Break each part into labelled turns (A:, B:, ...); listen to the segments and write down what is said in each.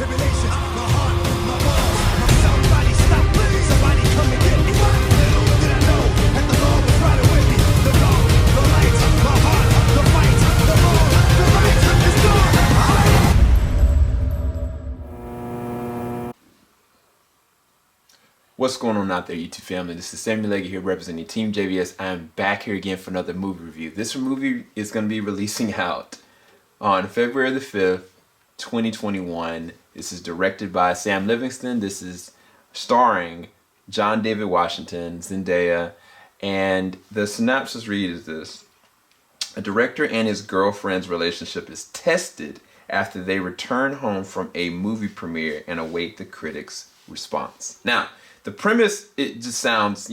A: tribulations, my heart, my balls, my somebody stop living, somebody come and get me. Little did I know that the Lord was riding with me. The dark, the light, my heart, the fight, the wrong, the right is gone.
B: What's going on out there, YouTube family? This is Sam Levinson here representing Team JVS. I am back here again for another movie review. This movie is going to be releasing out on February the 5th, 2021. This is directed by Sam Levinson. This is starring John David Washington, Zendaya, and the synopsis reads this. A director and his girlfriend's relationship is tested after they return home from a movie premiere and await the critics' response. Now, the premise, it just sounds,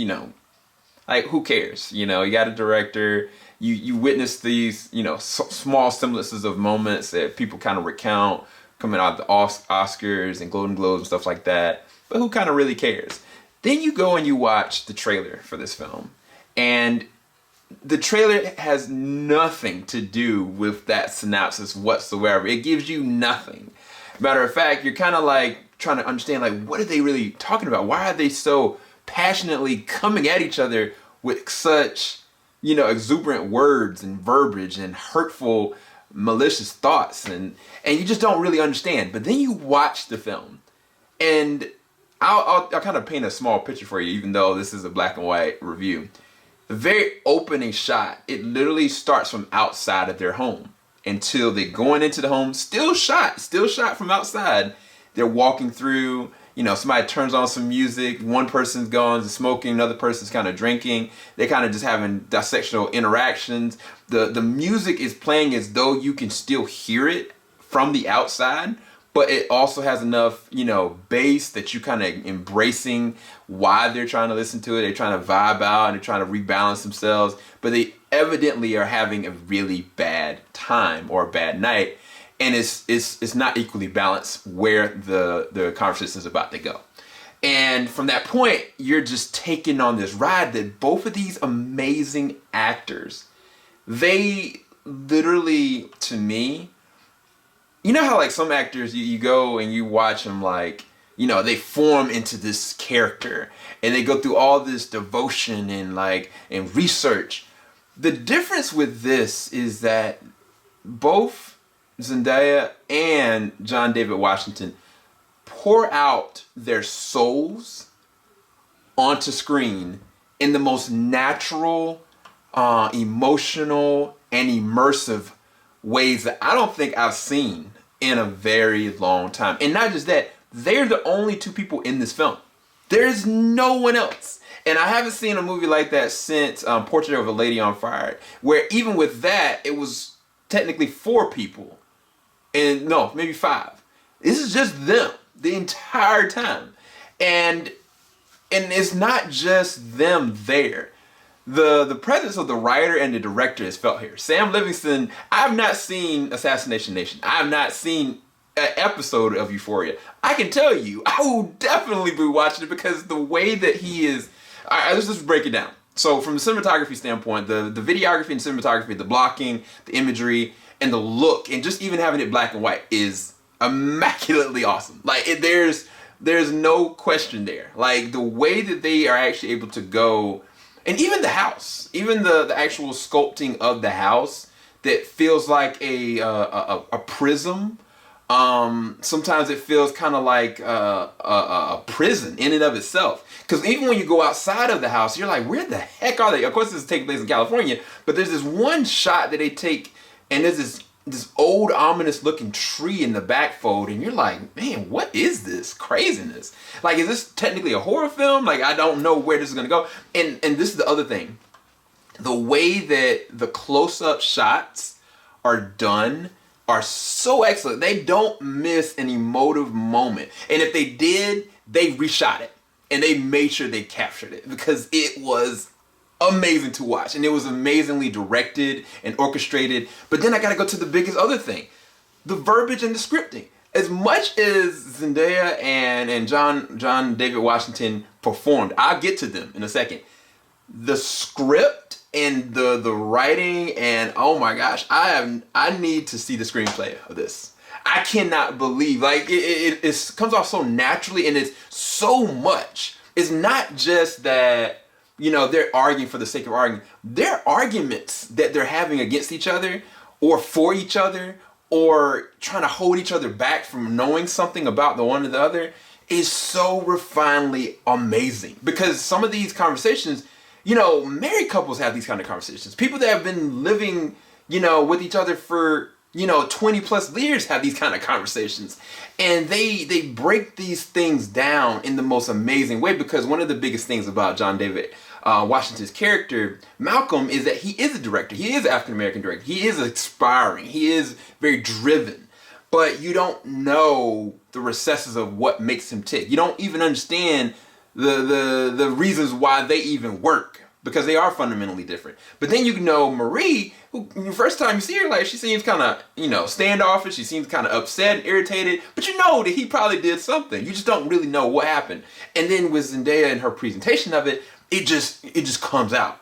B: like who cares? You got a director, you witness these, small semblances of moments that people kind of recount coming out of the Oscars and Golden Globes and stuff like that. But who kind of really cares? Then you go and you watch the trailer for this film. And the trailer has nothing to do with that synopsis whatsoever. It gives you nothing. Matter of fact, you're kind of like trying to understand, like, what are they really talking about? Why are they so passionately coming at each other with such, exuberant words and verbiage and hurtful, malicious thoughts? And you just don't really understand. But then you watch the film, and I'll kind of paint a small picture for you, even though this is a black and white review. The very opening shot, it literally starts from outside of their home until they're going into the home, still shot from outside. They're walking through, somebody turns on some music, one person's going to smoking, another person's kind of drinking. They're kind of just having dissectional interactions. The music is playing as though you can still hear it from the outside, but it also has enough, bass that you kind of embracing why they're trying to listen to it. They're trying to vibe out and they're trying to rebalance themselves, but they evidently are having a really bad time or a bad night. And it's not equally balanced where the conversation is about to go. And from that point, you're just taking on this ride that both of these amazing actors, they literally, to me, how like some actors, you go and you watch them, like, they form into this character and they go through all this devotion and research. The difference with this is that both Zendaya and John David Washington pour out their souls onto screen in the most natural, emotional, and immersive ways that I don't think I've seen in a very long time. And not just that, they're the only two people in this film. There's no one else. And I haven't seen a movie like that since Portrait of a Lady on Fire, where even with that, it was technically 4 people. And no, maybe 5. This is just them the entire time. And it's not just them there. The presence of the writer and the director is felt here. Sam Levinson, I've not seen Assassination Nation. I have not seen an episode of Euphoria. I can tell you, I will definitely be watching it because the way that he is... All right, let's just break it down. So from the cinematography standpoint, the videography and cinematography, the blocking, the imagery, and the look, and just even having it black and white is immaculately awesome. Like, there's no question there. Like, the way that they are actually able to go, and even the house, even the actual sculpting of the house that feels like a prism. Sometimes it feels kind of like a prison in and of itself. Because even when you go outside of the house, you're like, where the heck are they? Of course, this is taking place in California, but there's this one shot that they take, and there's this old ominous looking tree in the backfold, and you're like, man, what is this craziness? Like, is this technically a horror film? Like, I don't know where this is gonna go. And this is the other thing. The way that the close-up shots are done are so excellent. They don't miss an emotive moment. And if they did, they reshot it. And they made sure they captured it because it was amazing to watch. And it was amazingly directed and orchestrated. But then I gotta go to the biggest other thing. The verbiage and the scripting. As much as Zendaya and John David Washington performed, I'll get to them in a second. The script and the writing, and oh my gosh, I need to see the screenplay of this. I cannot believe, like, it comes off so naturally, and it's so much. It's not just that, you know, they're arguing for the sake of arguing. Their arguments that they're having against each other or for each other or trying to hold each other back from knowing something about the one or the other is so refinedly amazing. Because some of these conversations, you know, married couples have these kind of conversations. People that have been living, you know, with each other for, you know, 20 plus years have these kind of conversations. And they break these things down in the most amazing way, because one of the biggest things about John David Washington's character, Malcolm, is that he is a director. He is an African-American director. He is aspiring. He is very driven. But you don't know the recesses of what makes him tick. You don't even understand the reasons why they even work, because they are fundamentally different. But then you know Marie, who the first time you see her, like, she seems kind of, you know, standoffish. She seems kind of upset and irritated. But you know that he probably did something. You just don't really know what happened. And then with Zendaya and her presentation of it, it just comes out.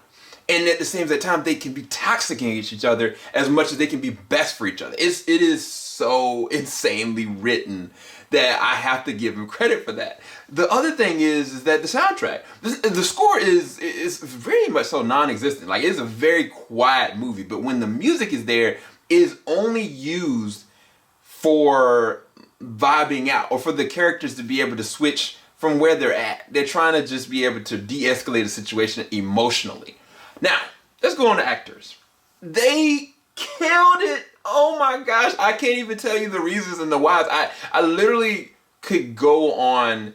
B: And at the same time, they can be toxic against each other as much as they can be best for each other. It is so insanely written that I have to give him credit for that. The other thing is that the soundtrack, the score is very much so non-existent. Like, it's a very quiet movie, but when the music is there, it is only used for vibing out, or for the characters to be able to switch from where they're at. They're trying to just be able to de-escalate a situation emotionally. Now, let's go on to actors. They killed it. Oh my gosh, I can't even tell you the reasons and the whys. I literally could go on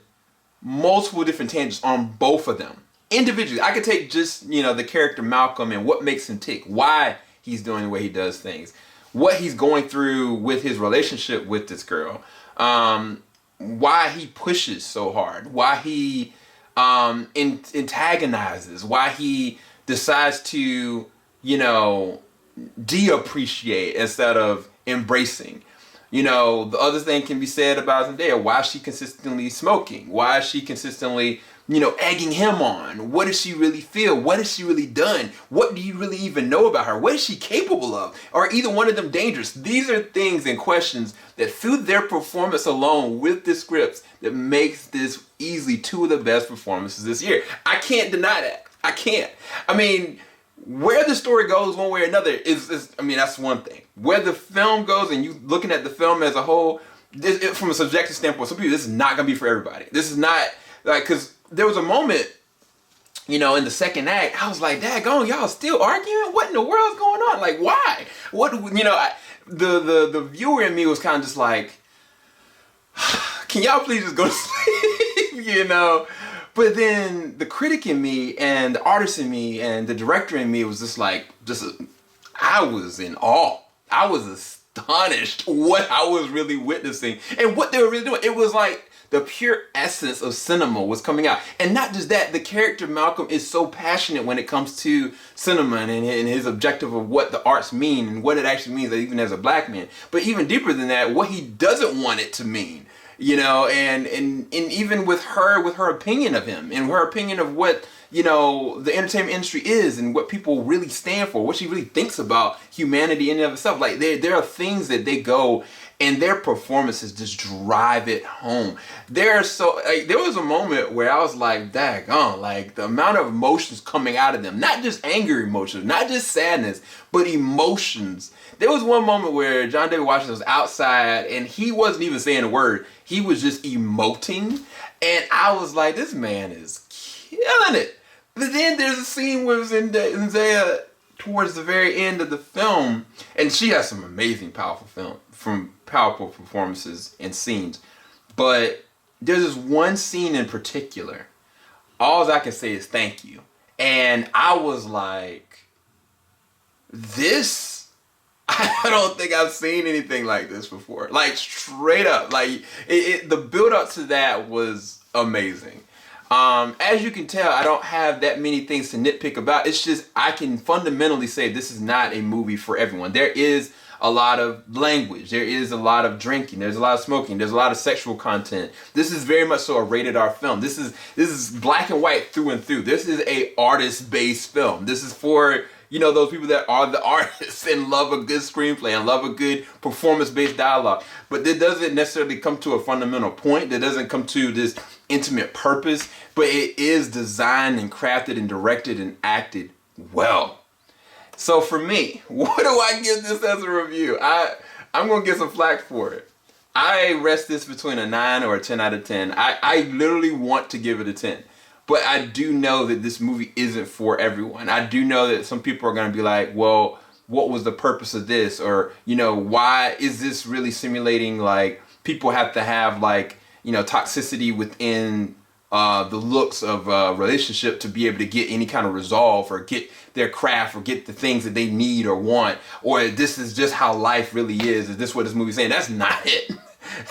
B: multiple different tangents on both of them. Individually, I could take just, you know, the character Malcolm and what makes him tick, why he's doing the way he does things, what he's going through with his relationship with this girl, why he pushes so hard, why he antagonizes, why he decides to, you know, de-appreciate instead of embracing. You know, the other thing can be said about Zendaya. Why is she consistently smoking? Why is she consistently, you know, egging him on? What does she really feel? What has she really done? What do you really even know about her? What is she capable of? Are either one of them dangerous? These are things and questions that, through their performance alone with the scripts, that makes this easily two of the best performances this year. I can't deny that. I can't. I mean, where the story goes one way or another is I mean, that's one thing. Where the film goes, and you looking at the film as a whole, from a subjective standpoint, some people, this is not going to be for everybody. This is not, like, because there was a moment, you know, in the second act, I was like, daggone, y'all still arguing? What in the world's going on? Like, why? What, you know, the viewer in me was kind of just like, can y'all please just go to sleep, you know? But then the critic in me and the artist in me and the director in me was just like, I was in awe. I was astonished what I was really witnessing and what they were really doing. It was like the pure essence of cinema was coming out. And not just that, the character Malcolm is so passionate when it comes to cinema and his objective of what the arts mean and what it actually means, even as a black man. But even deeper than that, what he doesn't want it to mean. You know, and even with her opinion of him and her opinion of what, you know, the entertainment industry is and what people really stand for, what she really thinks about humanity in and of itself. Like, there are things that they go and their performances just drive it home. There was a moment where I was like, daggone, like the amount of emotions coming out of them, not just anger emotions, not just sadness, but emotions. There was one moment where John David Washington was outside and he wasn't even saying a word. He was just emoting. And I was like, this man is killing it. But then there's a scene with Zendaya towards the very end of the film. And she has some amazing, powerful performances and scenes. But there's this one scene in particular. All I can say is thank you. And I was like, this... I don't think I've seen anything like this before. Like, straight up. Like, the build up to that was amazing. As you can tell, I don't have that many things to nitpick about. It's just, I can fundamentally say this is not a movie for everyone. There is a lot of language. There is a lot of drinking. There's a lot of smoking. There's a lot of sexual content. This is very much so a rated R film. This is black and white through and through. This is a artist-based film. This is for, those people that are the artists and love a good screenplay and love a good performance-based dialogue. But it doesn't necessarily come to a fundamental point. It doesn't come to this intimate purpose. But it is designed and crafted and directed and acted well. So for me, what do I give this as a review? I'm going to get some flack for it. I rest this between a 9 or a 10 out of 10. I literally want to give it a 10. But I do know that this movie isn't for everyone. I do know that some people are going to be like, well, what was the purpose of this? Or, why is this really simulating, like, people have to have, like, toxicity within the looks of a relationship to be able to get any kind of resolve or get their craft or get the things that they need or want, or this is just how life really is this what this movie's saying? That's not it.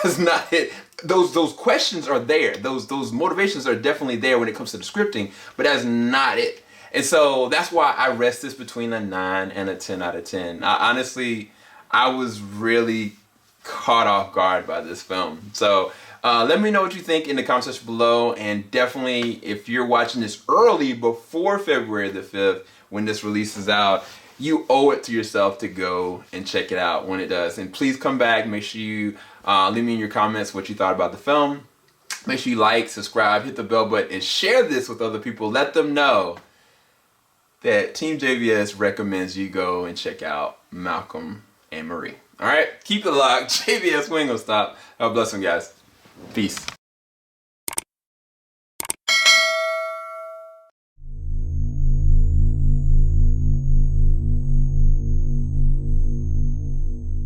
B: That's not it. Those questions are there. Those motivations are definitely there when it comes to the scripting, but that's not it. And so that's why I rest this between a 9 and a 10 out of 10. Honestly, I was really caught off guard by this film. So let me know what you think in the comment section below, and definitely if you're watching this early before February the 5th when this releases out, you owe it to yourself to go and check it out when it does. And please come back. Make sure you leave me in your comments what you thought about the film. Make sure you like, subscribe, hit the bell button, and share this with other people. Let them know that Team JVS recommends you go and check out Malcolm and Marie. All right, keep it locked. JVS, we ain't gonna stop. God bless them, guys. Peace.